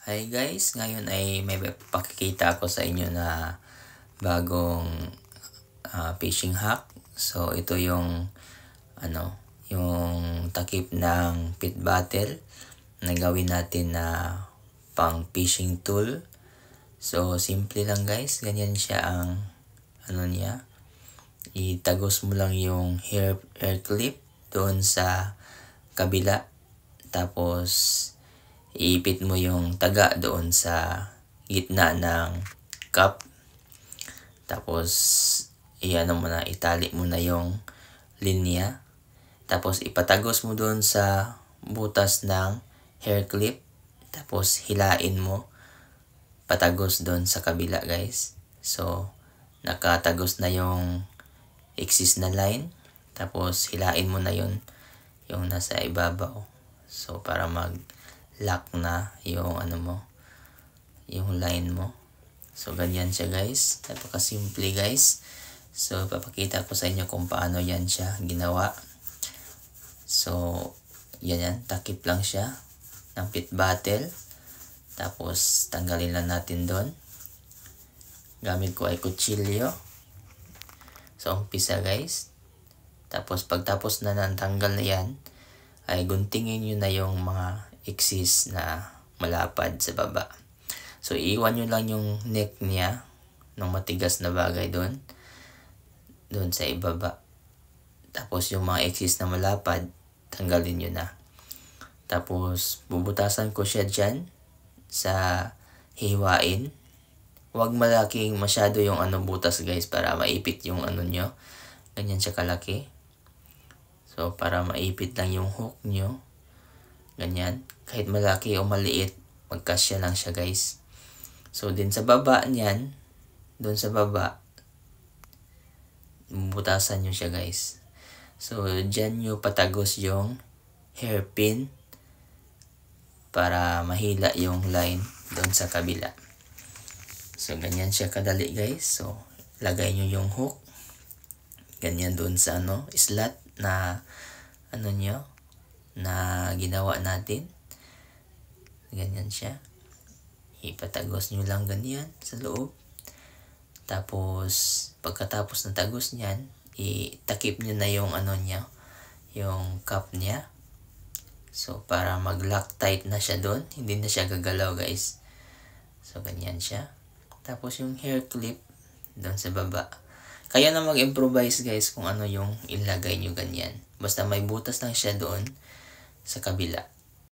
Hi guys, ngayon ay may pakikita ako sa inyo na bagong fishing hack. So ito yung yung takip ng pit bottle na gawin natin na pang fishing tool. So simple lang guys, ganyan siya ang niya. Itagos mo lang yung hair clip doon sa kabila, tapos iipit mo yung taga doon sa gitna ng cup. Tapos itali mo na yung linya. Tapos ipatagos mo doon sa butas ng hair clip. Tapos hilain mo patagos doon sa kabila guys. So nakatagos na yung excess na line. Tapos hilain mo na yung nasa ibabaw. So para lock na yung yung line mo. So ganyan siya guys, napakasimple guys. So papakita ko sa inyo kung paano yan siya ginawa. So yan, takip lang siya ng pit bottle. Tapos tanggalin lang natin doon. Gamit ko ay kutsilyo. So umpisa guys. Tapos pagtapos na tanggal na yan, ay guntingin nyo na yung mga excess na malapad sa baba. So iwan nyo lang yung neck niya ng matigas na bagay doon sa ibaba. Tapos yung mga excess na malapad, tanggalin nyo na. Tapos bubutasan ko siya dyan sa hiwain. Huwag malaking masyado yung butas guys, para maipit yung nyo. Ganyan siya kalaki. So para maipit lang yung hook nyo. Ganyan. Kahit malaki o maliit, magkasya lang siya guys. So din sa baba niyan, doon sa baba, bubutasan nyo siya guys. So dyan nyo patagos yung hairpin para mahila yung line doon sa kabila. So ganyan siya kadali guys. So lagay nyo yung hook. Ganyan doon sa slot na na ginawa natin. Ganyan siya. Ipatagos nyo lang ganyan sa loob. Tapos pagkatapos ng tagos niyan, itakip nyo na yung niya, yung cup niya. So para mag-lock tight na siya doon, hindi na siya gagalaw guys. So ganyan siya. Tapos yung hair clip doon sa baba. Kaya na mag-improvise guys kung yung ilagay nyo ganyan. Basta may butas lang siya doon sa kabila.